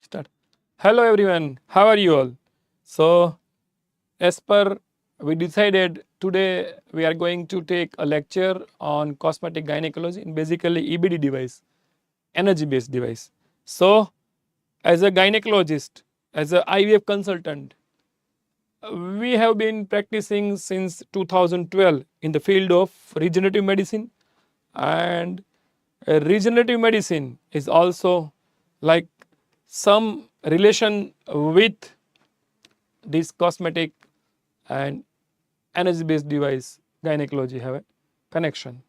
Start. Hello everyone, how are you all? So, as per we decided today we are going to take a lecture on cosmetic gynecology and basically EBD device, energy based device. So, as a gynecologist, as a IVF consultant, we have been practicing since 2012 in the field of regenerative medicine, and regenerative medicine is also like some relation with this cosmetic and energy based device gynecology have a connection.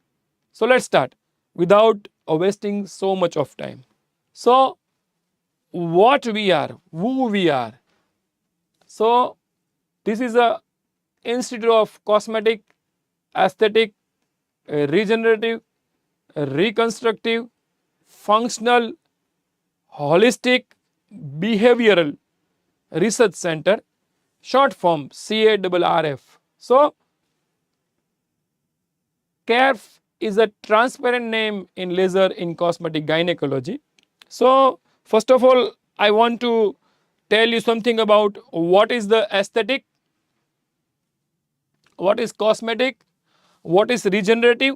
So let's start without wasting so much of time. So what we are, who we are. So this is a institute of cosmetic, aesthetic, regenerative, reconstructive, functional, holistic, behavioral research center, short form CARRF. So CARF is a transparent name in laser in cosmetic gynecology. So first of all, I want to tell you something about what is the aesthetic, what is cosmetic, what is regenerative,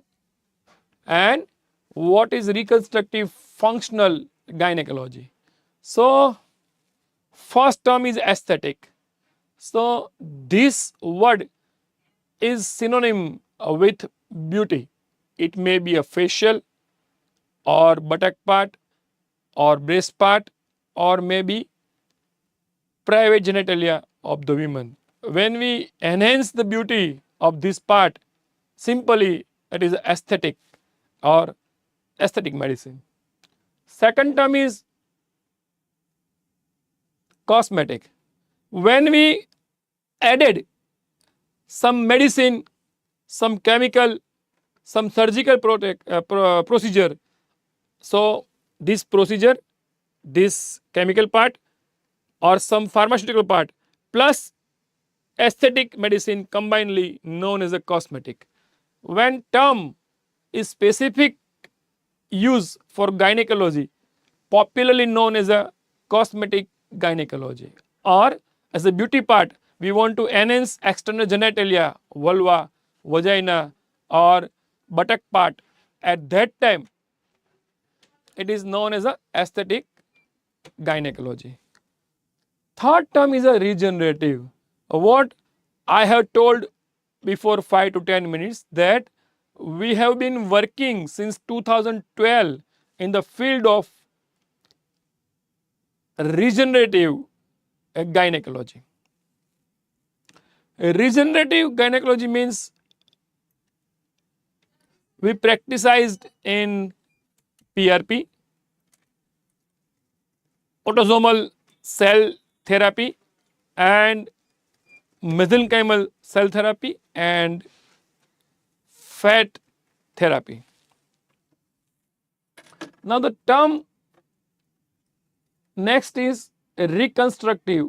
and what is reconstructive functional gynecology. So first term is aesthetic. So this word is synonym with beauty. It may be a facial or buttock part or breast part or maybe private genitalia of the women. When we enhance the beauty of this part, simply it is aesthetic or aesthetic medicine. Second term is cosmetic. When we added some medicine, some chemical, some surgical procedure, so this procedure, this chemical part or some pharmaceutical part plus aesthetic medicine combinedly known as a cosmetic. When term is specific use for gynecology, popularly known as a cosmetic gynecology, or as a beauty part, we want to enhance external genitalia, vulva, vagina, or buttock part. At that time, it is known as a aesthetic gynecology. Third term is a regenerative. What I have told before 5 to 10 minutes that we have been working since 2012 in the field of regenerative gynecology. Regenerative gynecology means we practiced in PRP, autosomal cell therapy, and mesenchymal cell therapy and fat therapy. Now the term next is reconstructive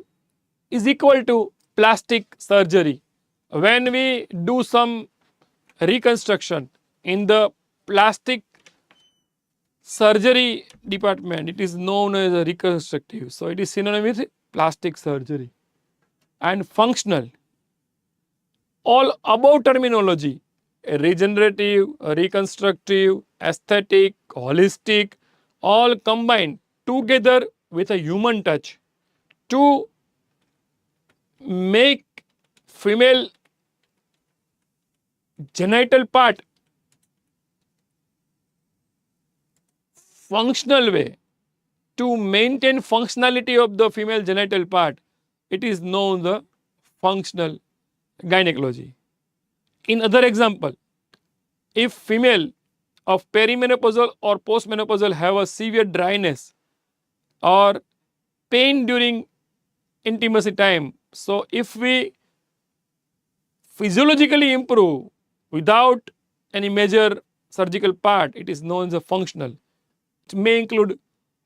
is equal to plastic surgery. When we do some reconstruction in the plastic surgery department, it is known as a reconstructive. So it is synonymous with plastic surgery. And functional, all above terminology, regenerative, reconstructive, aesthetic, holistic, all combined together with a human touch to make female genital part functional way, to maintain functionality of the female genital part, it is known the functional gynecology. In other example, if female of perimenopausal or postmenopausal have a severe dryness or pain during intimacy time, so if we physiologically improve without any major surgical part, it is known as a functional. It may include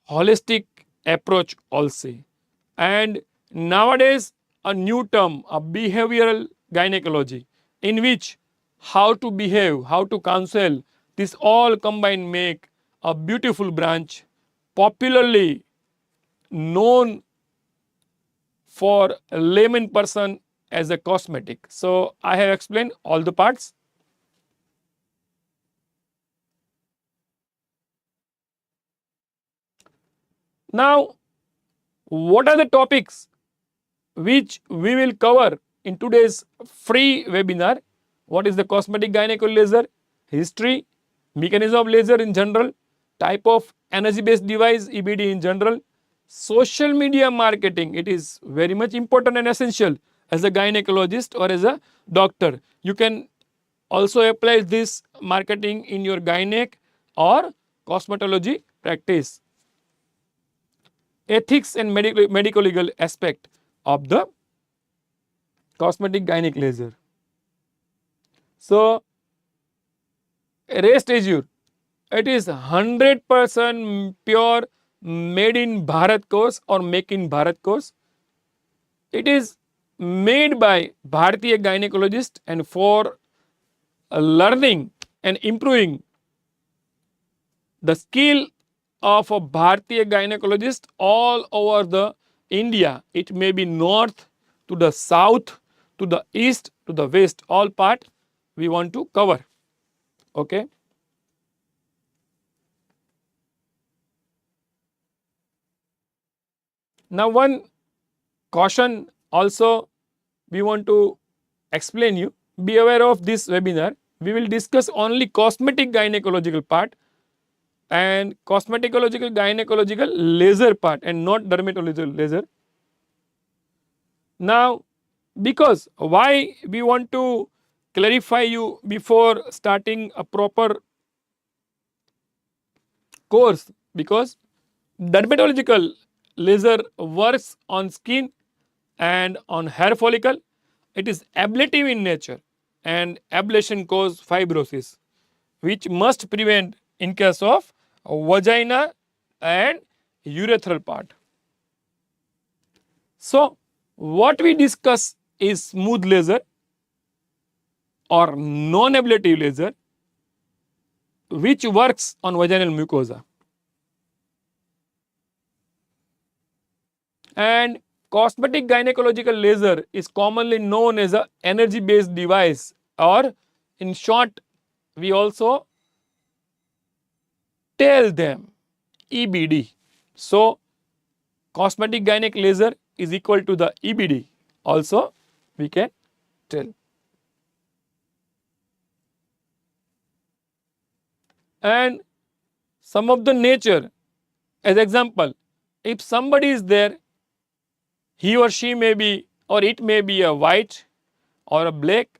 holistic approach also. And nowadays a new term, a behavioral gynecology, in which how to behave, how to counsel, this all combined make a beautiful branch popularly known for a layman person as a cosmetic. So I have explained all the parts. Now, what are the topics which we will cover in today's free webinar? What is the cosmetic gynecology laser, history, mechanism of laser in general, type of energy based device EBD in general, social media marketing. It is very much important and essential as a gynecologist or as a doctor. You can also apply this marketing in your gynec or cosmetology practice. Ethics and medical legal aspect of the cosmetic gynec laser. So, rest assured, it is 100% pure made in Bharat course or make in Bharat course. It is made by Bharatiya gynecologist and for learning and improving the skill of a Bharatiya gynecologist all over the India. It may be north to the south, to the east, to the west, all part we want to cover. Okay. Now, one caution also we want to explain you. Be aware of this webinar. We will discuss only cosmetic gynecological part and cosmetological gynecological laser part and not dermatological laser. Now, because why we want to clarify you before starting a proper course, because dermatological laser works on skin and on hair follicle. It is ablative in nature and ablation cause fibrosis, which must prevent in case of vagina and urethral part. So, what we discuss is smooth laser or non-ablative laser which works on vaginal mucosa. And cosmetic gynecological laser is commonly known as a energy based device, or in short we also tell them EBD. So, cosmetic gynec laser is equal to the EBD also we can tell. And some of the nature, as example, if somebody is there, he or she may be or it may be a white or a black,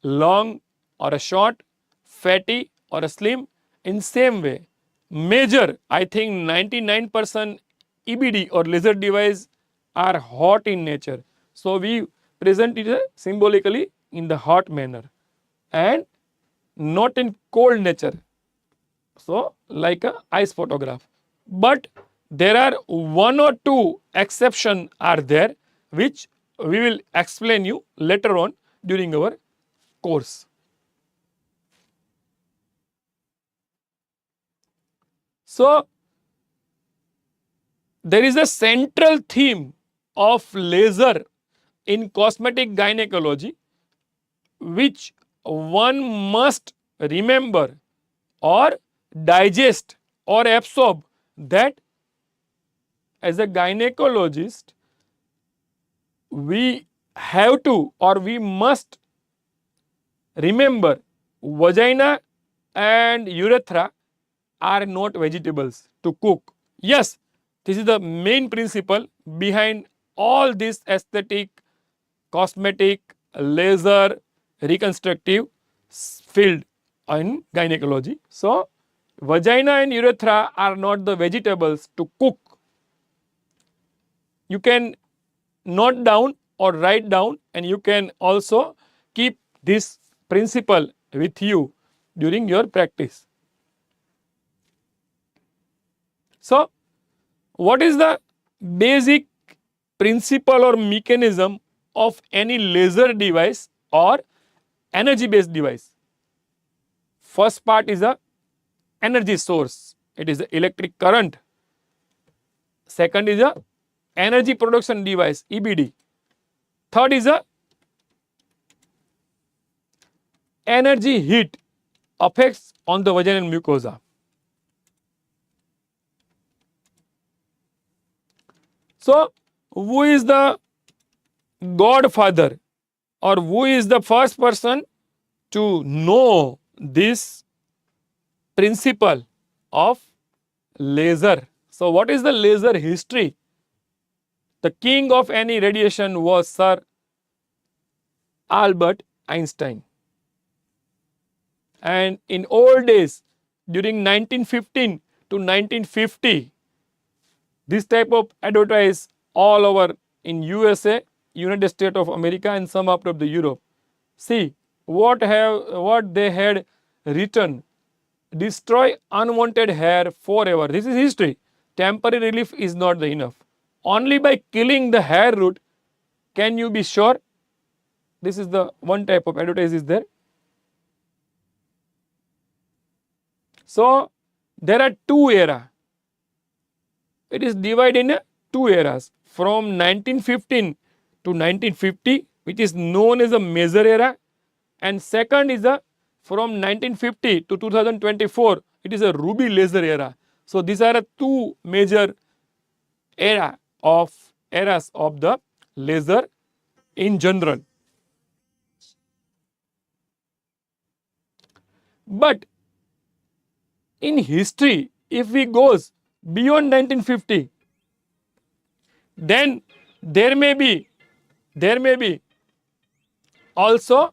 long or a short, fatty or a slim. In same way, major, I think 99% EBD or laser device are hot in nature. So, we present it symbolically in the hot manner and not in cold nature. So, like a ice photograph. But there are one or two exception are there which we will explain you later on during our course. So, there is a central theme of laser in cosmetic gynecology which one must remember or digest or absorb, that as a gynecologist we have to or we must remember vagina and urethra are not vegetables to cook. Yes, this is the main principle behind all this aesthetic, cosmetic, laser, reconstructive field in gynecology. So, vagina and urethra are not the vegetables to cook. You can note down or write down, and you can also keep this principle with you during your practice. So, what is the basic principle or mechanism of any laser device or energy based device? First part is a energy source. It is the electric current second is a energy production device, EBD. Third is a energy heat effects on the vaginal mucosa. So, who is the godfather or who is the first person to know this principle of laser? So, what is the laser history? The king of any radiation was Sir Albert Einstein. And in old days, during 1915 to 1950, this type of advertise all over in USA, United States of America, and some part of the Europe. See what they had written: destroy unwanted hair forever. This is history. Temporary relief is not the enough. Only by killing the hair root can you be sure. This is the one type of advertise is there. So there are two eras. It is divided in two eras from 1915 to 1950, which is known as a major era, and second is a from 1950 to 2024. It is a ruby laser era. So these are two major eras of the laser in general. But in history, if we goes beyond 1950, then there may be also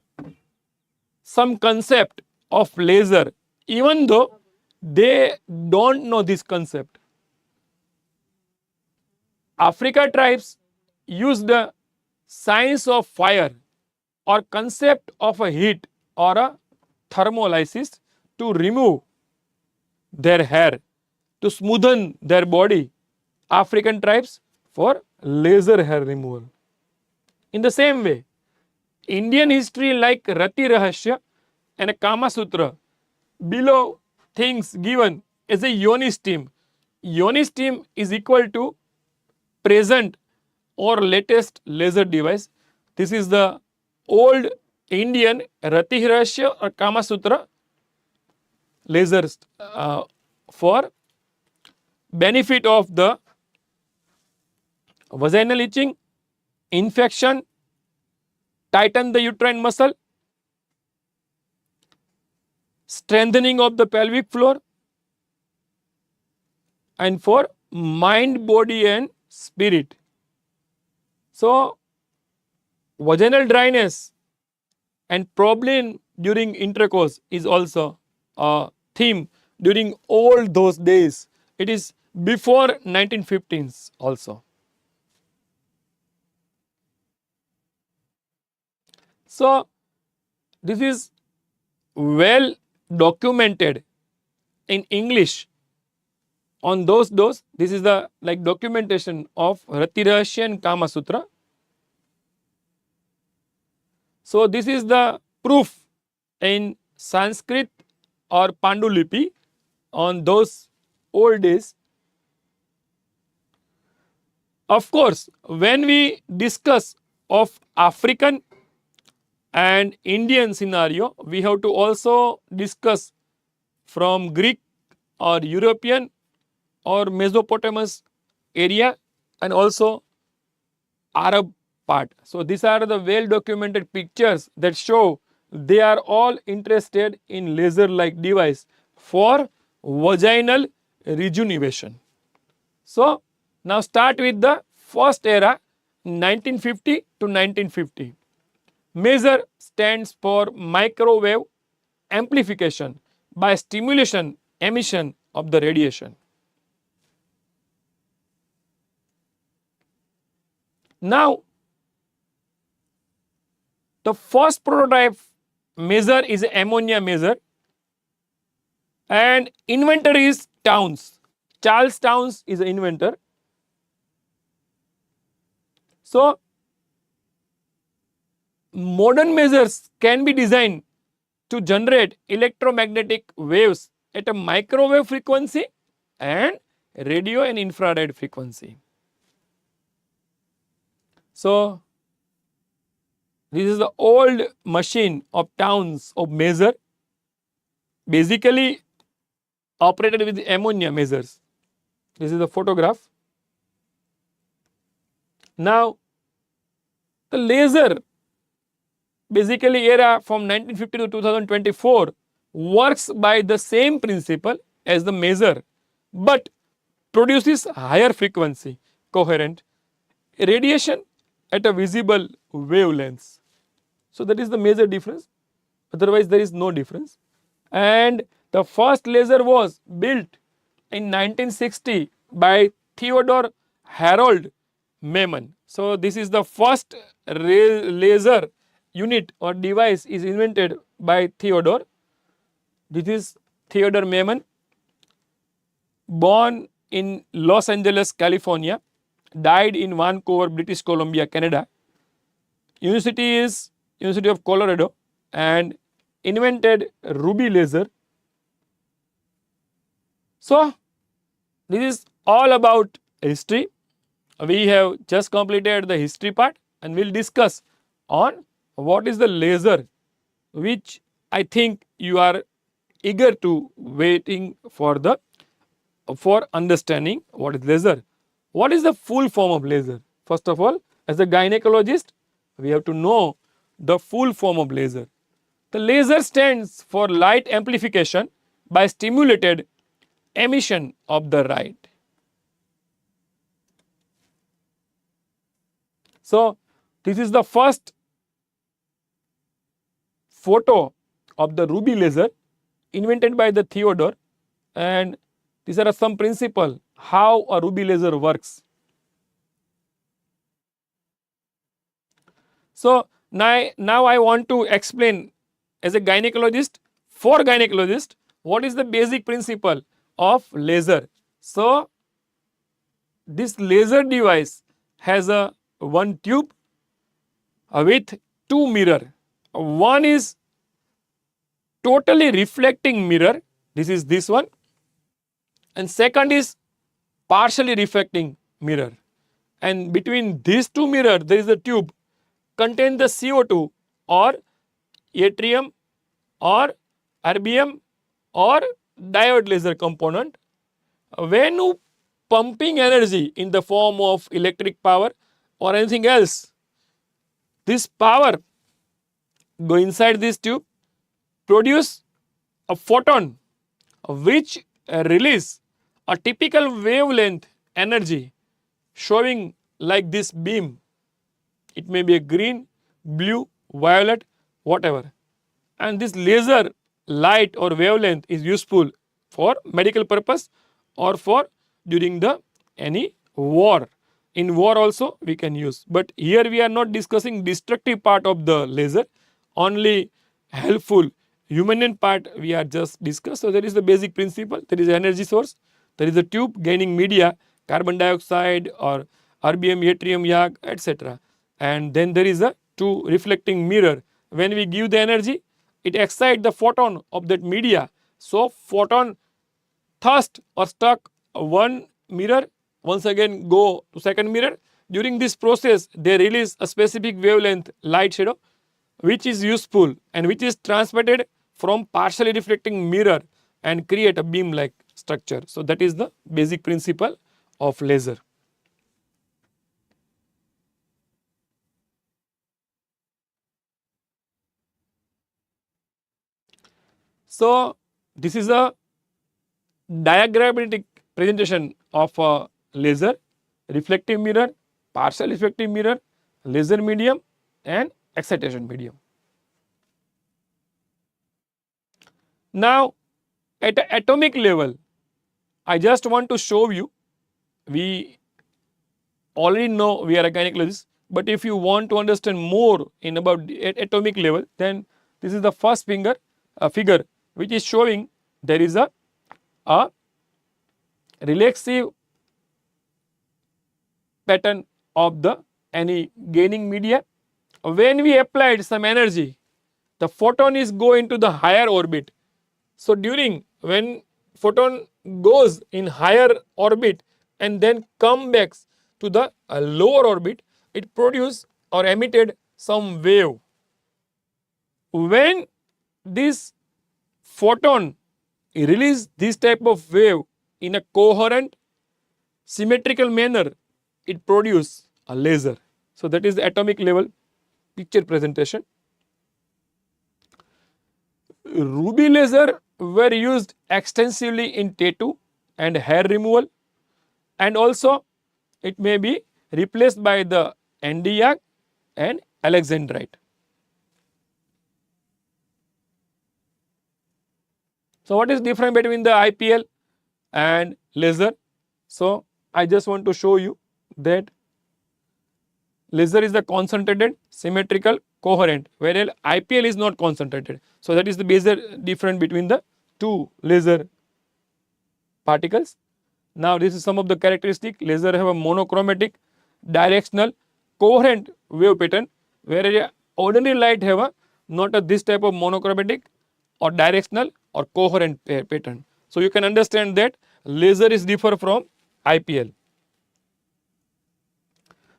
some concept of laser, even though they don't know this concept. Africa tribes use the science of fire or concept of a heat or a thermolysis to remove their hair, to smoothen their body. African tribes for laser hair removal. In the same way, Indian history like Rati Rahasya and a Kama Sutra, below things given as a yoni steam. Yoni steam is equal to present or latest laser device. This is the old Indian Rati Rahasya or Kama Sutra lasers for benefit of the vaginal itching, infection, tighten the uterine muscle, strengthening of the pelvic floor, and for mind, body and spirit. So, vaginal dryness and problem during intercourse is also a theme during all those days. It is before 1915s also. So, this is well documented in English on those. This is the like documentation of Rati Rahasya and Kama Sutra. So, this is the proof in Sanskrit or Pandulipi on those old days. Of course, when we discuss of African and Indian scenario, we have to also discuss from Greek or European or Mesopotamous area and also Arab part. So these are the well documented pictures that show they are all interested in laser like device for vaginal rejuvenation. So now start with the first era 1950 to 1950. Maser stands for microwave amplification by stimulation emission of the radiation. Now, the first prototype maser is ammonia maser and inventor is Towns. Charles Towns is the inventor. So, modern masers can be designed to generate electromagnetic waves at a microwave frequency and radio and infrared frequency. So, this is the old machine of towns of measure, basically operated with ammonia measures. This is the photograph. Now, the laser basically era from 1950 to 2024 works by the same principle as the measure, but produces higher frequency coherent radiation at a visible wavelengths. So, that is the major difference, otherwise there is no difference. And the first laser was built in 1960 by Theodore Harold Maman. So, this is the first laser unit or device is invented by Theodore. This is Theodore Maman, born in Los Angeles, California, died in Vancouver, British Columbia, Canada. University is University of Colorado, and invented ruby laser. So, this is all about history. We have just completed the history part and we will discuss on what is the laser, which I think you are eager to waiting for understanding what is laser. What is the full form of laser? First of all, as a gynecologist, we have to know the full form of laser. The laser stands for light amplification by stimulated emission of the light. So, this is the first photo of the ruby laser invented by the Theodore, and these are some principles how a ruby laser works. So, now I want to explain as a gynecologist, for gynecologist, what is the basic principle of laser. So, this laser device has a one tube with two mirror. One is totally reflecting mirror, this is this one, and second is partially reflecting mirror, and between these two mirror there is a tube contain the CO2 or yttrium or erbium or diode laser component. When you pumping energy in the form of electric power or anything else, this power go inside this tube, produce a photon which release a typical wavelength energy showing like this beam. It may be a green, blue, violet, whatever. And this laser light or wavelength is useful for medical purpose or for during the any war. In war also we can use, but here we are not discussing destructive part of the laser, only helpful human part we are just discussed. So, that is the basic principle. There is energy source, there is a tube gaining media, carbon dioxide or erbium, yttrium, YAG, etc. And then there is a two reflecting mirror. When we give the energy, it excites the photon of that media. So, photon thrust or stuck one mirror, once again go to second mirror. During this process, they release a specific wavelength light shadow, which is useful and which is transmitted from partially reflecting mirror and create a beam like structure. So, that is the basic principle of laser. So, this is a diagrammatic presentation of a laser, reflective mirror, partial reflective mirror, laser medium and excitation medium. Now, at an atomic level, I just want to show you, we already know we are a gynecologist, but if you want to understand more in about atomic level, then this is the first figure which is showing there is a relaxive pattern of the any gaining media. When we applied some energy, the photon is go into the higher orbit. So, during when photon goes in higher orbit and then come back to the lower orbit, it produces or emitted some wave. When this photon release this type of wave in a coherent symmetrical manner, it produces a laser. So that is the atomic level picture presentation. Ruby laser were used extensively in tattoo and hair removal, and also it may be replaced by the Nd:YAG and alexandrite. So what is different between the IPL and laser? So I just want to show you that laser is the concentrated, symmetrical, coherent, whereas IPL is not concentrated. So that is the basic difference between the two laser particles. Now this is some of the characteristic. Laser have a monochromatic, directional, coherent wave pattern, whereas ordinary light have a not a this type of monochromatic or directional or coherent pattern. So you can understand that laser is differ from IPL.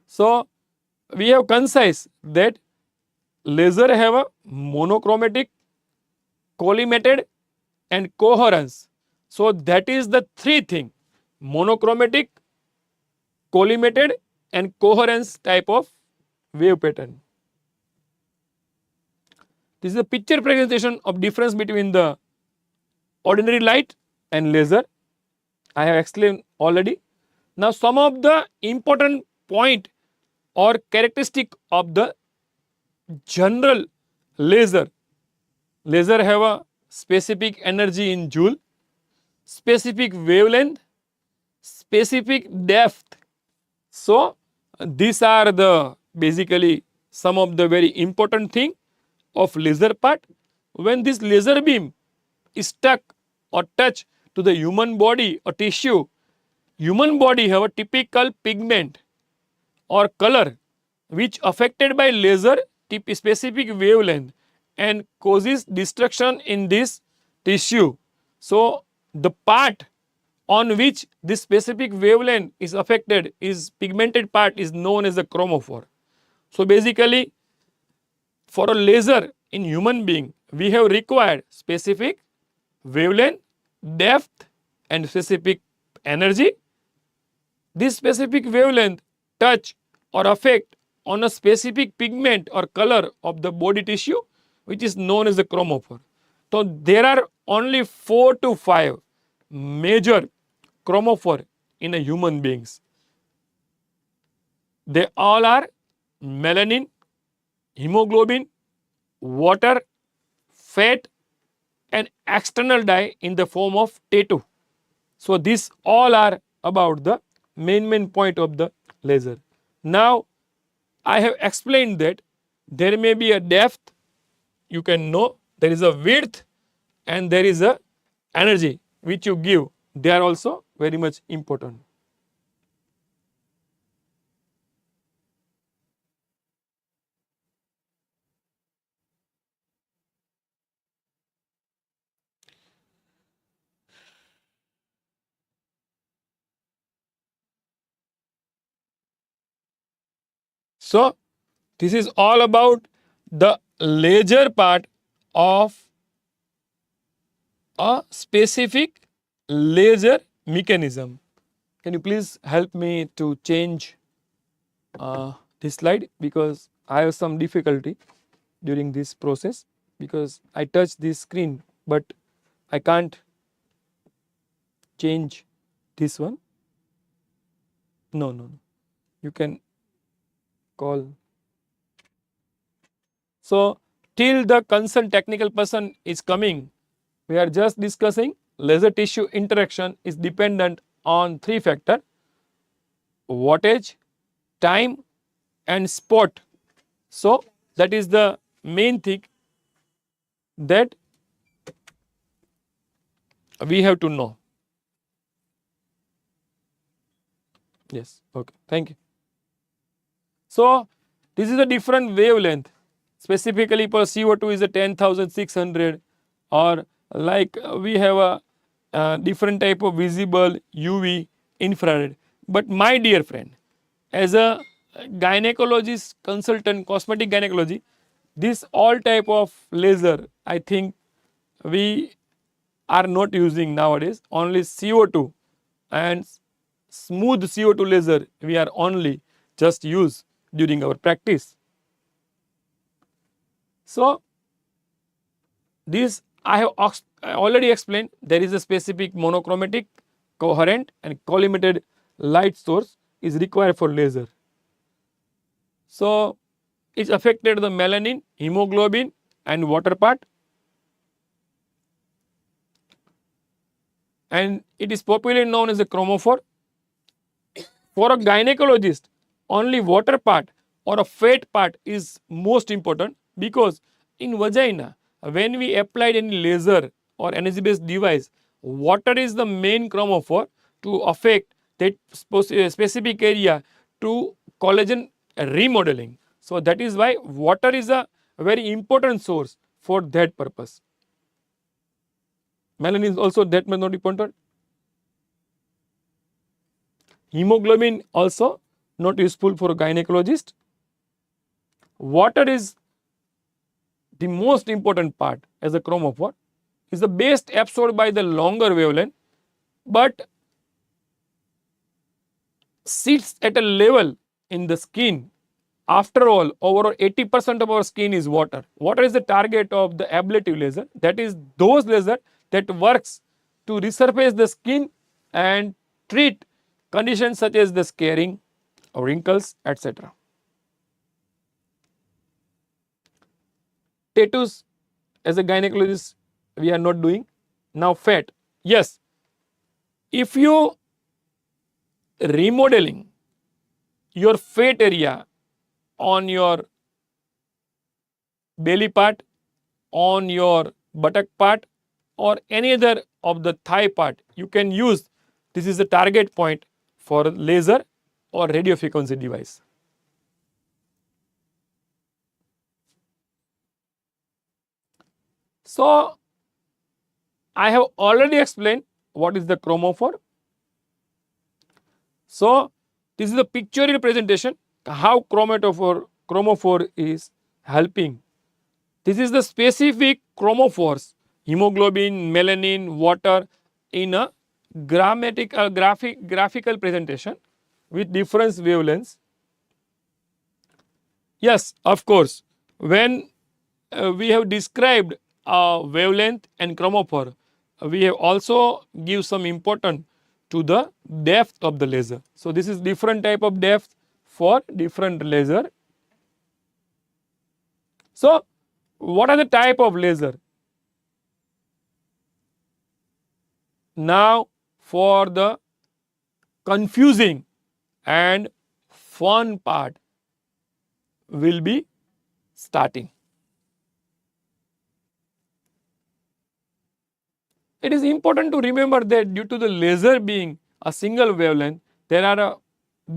So we have concise that laser have a monochromatic, collimated and coherence. So that is the three thing: monochromatic, collimated and coherence type of wave pattern. This is a picture presentation of difference between the ordinary light and laser. I have explained already. Now some of the important point or characteristic of the general laser. Laser have a specific energy in joule, specific wavelength, specific depth. So these are the basically some of the very important thing of laser part. When this laser beam is stuck or touch to the human body or tissue, human body have a typical pigment or color which affected by laser specific wavelength and causes destruction in this tissue. So the part on which this specific wavelength is affected is pigmented part is known as the chromophore. So basically for a laser in human being we have required specific wavelength, depth and specific energy. This specific wavelength touch or affect on a specific pigment or color of the body tissue which is known as the chromophore. So there are only 4 to 5 major chromophore in a human beings. They all are melanin, hemoglobin, water, fat and external dye in the form of tattoo. So these all are about the main point of the laser. Now I have explained that there may be a depth, you can know, there is a width and there is a energy which you give. They are also very much important. So this is all about the laser part of a specific laser mechanism. Can you please help me to change this slide, because I have some difficulty during this process, because I touch this screen but I can't change this one. No, you can call. So till the concerned technical person is coming, we are just discussing laser tissue interaction is dependent on 3 factors: wattage, time and spot. So that is the main thing that we have to know. Yes, okay, thank you. So this is a different wavelength. Specifically for CO2 is a 10,600, or like we have a different type of visible, UV, infrared. But my dear friend, as a gynecologist consultant, cosmetic gynecology, this all type of laser, I think we are not using nowadays. Only CO2 and smooth CO2 laser we are only just use during our practice. So this I have already explained. There is a specific monochromatic, coherent and collimated light source is required for laser. So it affected the melanin, hemoglobin and water part, and it is popularly known as a chromophore. For a gynecologist, only water part or a fat part is most important, because in vagina, when we applied any laser or energy based device, water is the main chromophore to affect that specific area to collagen remodeling. So that is why water is a very important source for that purpose. Melanin is also that much not important. Hemoglobin also not useful for a gynecologist. Water is the most important part as a chromophore, is the best absorbed by the longer wavelength, but sits at a level in the skin. After all, over 80% of our skin is water. Water is the target of the ablative laser, that is those laser that works to resurface the skin and treat conditions such as the scarring, wrinkles, etc. Tattoos, as a gynecologist, we are not doing. Now fat, yes, if you remodeling your fat area on your belly part, on your buttock part or any other of the thigh part, you can use, this is the target point for laser or radio frequency device. So I have already explained what is the chromophore. So this is the pictorial presentation how chromophore is helping. This is the specific chromophores, hemoglobin, melanin, water, in a graphical presentation with different wavelengths. Yes, of course, when we have described wavelength and chromophore, we have also give some importance to the depth of the laser. So this is different type of depth for different laser. So what are the type of laser? Now for the confusing and fun part will be starting. It is important to remember that due to the laser being a single wavelength, there are a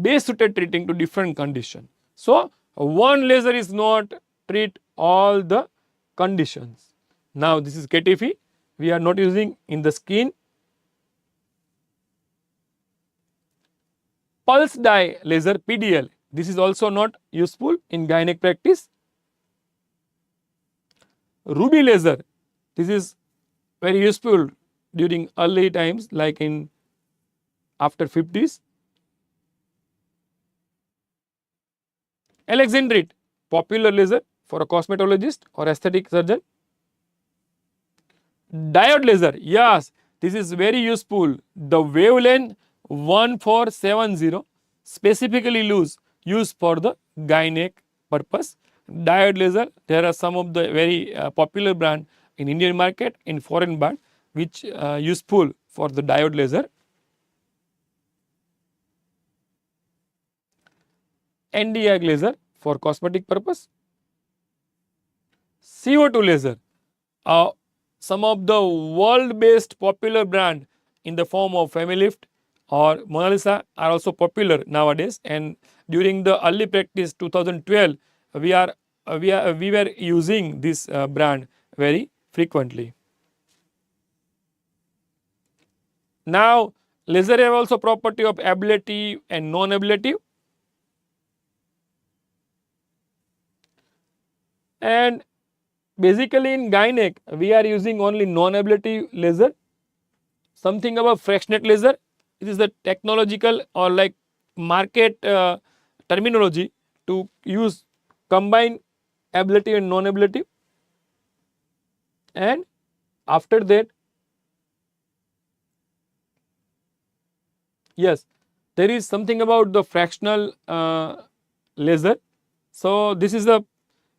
base suited treating to different conditions. So one laser is not treat all the conditions. Now this is KTF, we are not using in the skin. Pulse dye laser PDL, this is also not useful in gynec practice. Ruby laser, this is very useful during early times like in after 50s. Alexandrite, popular laser for a cosmetologist or aesthetic surgeon. Diode laser, yes, this is very useful. The wavelength 1470 specifically used for the gynec purpose. Diode laser, there are some of the very popular brand in Indian market, in foreign brand, which useful for the diode laser. Nd:YAG laser for cosmetic purpose. CO2 laser, some of the world based popular brand in the form of Familift or Mona Lisa are also popular nowadays, and during the early practice 2012 we were using this brand very frequently. Now laser have also property of ablative and non-ablative, and basically in gynec we are using only non-ablative laser. Something about fractionate laser, it is the technological or like market terminology to use combine ablative and non-ablative. And after that, yes, there is something about the fractional laser. So this is the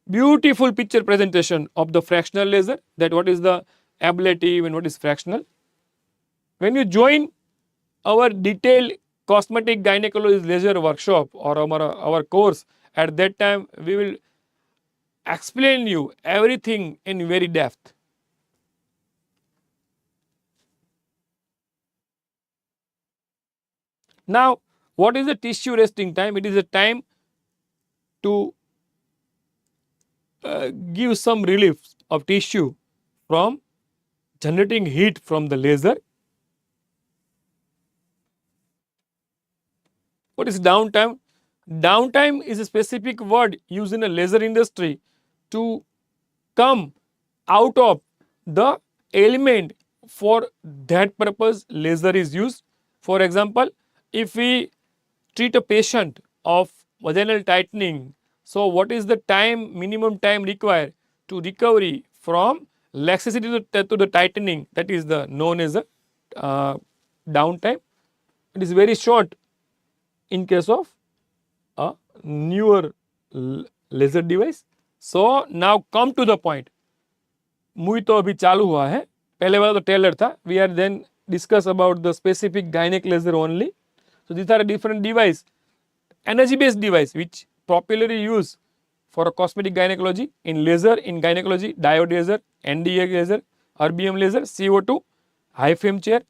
beautiful picture presentation of the fractional laser, that what is the ablative and what is fractional. When you join our detailed cosmetic gynecology laser workshop or our course, at that time we will explain you everything in very depth. Now, what is the tissue resting time? It is a time to give some relief of tissue from generating heat from the laser. What is downtime? Downtime is a specific word used in the laser industry to come out of the element for that purpose laser is used. For example, if we treat a patient of vaginal tightening, so what is the time, minimum time required to recovery from laxity to the tightening, that is the known as a downtime. It is very short in case of a newer laser device. So now come to the point. Movie तो अभी चालू हुआ है, पहले वाला तो trailer था. We are then discuss about the specific gynaec laser only. So these are a different device, energy based device which popularly used for a cosmetic gynecology. In laser, in gynecology, diode laser, NDA laser, erbium laser, CO2, high flame chair,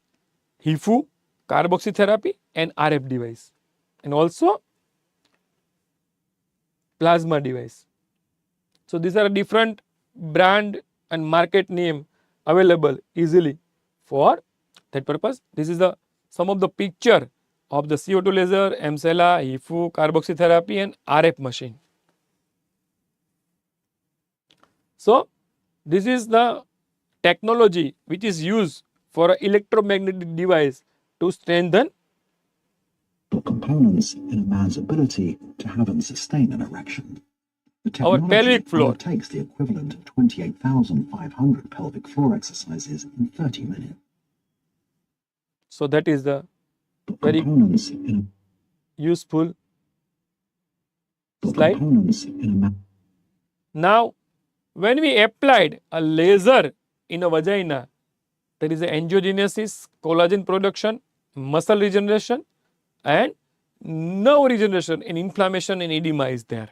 HIFU, carboxytherapy and RF device, and also plasma device. So these are different brand and market name available easily for that purpose. This is the some of the picture of the CO2 laser, MCELA, HIFU, carboxytherapy and RF machine. So this is the technology which is used for an electromagnetic device to strengthen components in a man's ability to have and sustain an erection. The our pelvic floor. Takes the equivalent of 28,500 pelvic floor exercises in 30 minutes. So that is the very useful slide. Now, when we applied a laser in a vagina, there is a angiogenesis, collagen production, muscle regeneration and nerve regeneration, and inflammation and edema is there.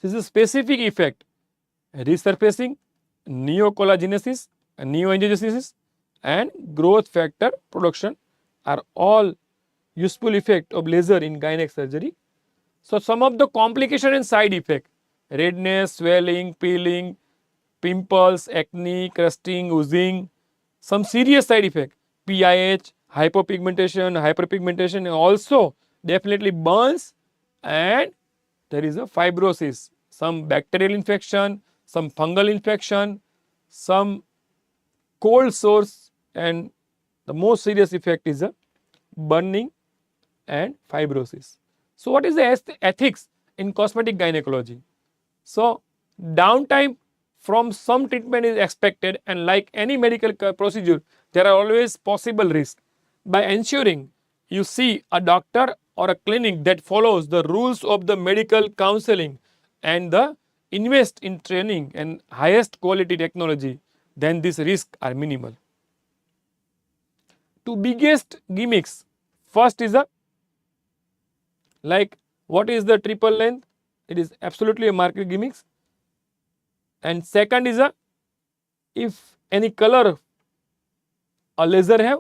This is a specific effect: resurfacing, neocollagenesis, neoangiogenesis and growth factor production are all useful effect of laser in gynec surgery. So some of the complication and side effect: redness, swelling, peeling, pimples, acne, crusting, oozing. Some serious side effect: PIH, hyperpigmentation, and also definitely burns, and there is a fibrosis, some bacterial infection, some fungal infection, some cold sores, and the most serious effect is a burning and fibrosis. So what is the ethics in cosmetic gynecology? So downtime from some treatment is expected, and like any medical procedure, there are always possible risks. By ensuring you see a doctor or a clinic that follows the rules of the medical counseling and the invest in training and highest quality technology, then these risks are minimal. Two biggest gimmicks. First is a like what is the triple length? It is absolutely a market gimmicks. And second is a if any color a laser have?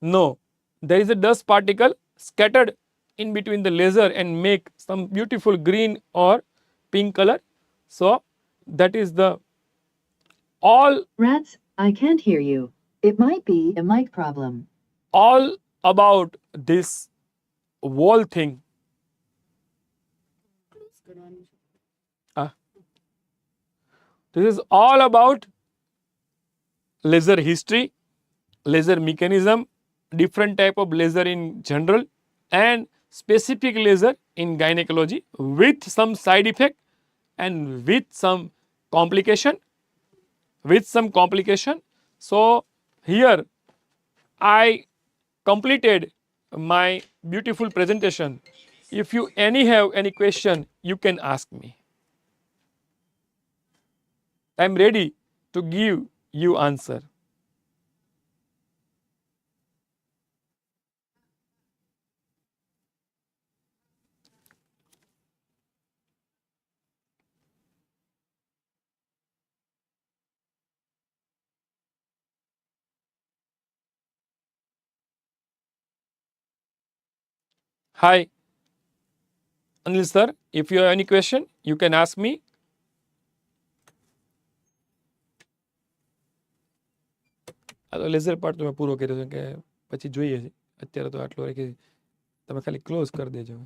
No. There is a dust particle scattered in between the laser and make some beautiful green or pink color. So that is the all Rats, I can't hear you. It might be a mic problem. all about this wall thing. This is all about laser history, laser mechanism, different type of laser in general, and specific laser in gynecology with some side effect and with some complication. So here I completed my beautiful presentation. If you have any question, you can ask me. I am ready to give you answer. Hi, Anil sir, if you have any question, you can ask me. આ તો laser part તો મેં પૂરો કર્યો છે કે પછી જોઈએ છે અત્યારે તો આટલો રાખી તમે ખાલી ક્લોઝ કરી દેજો.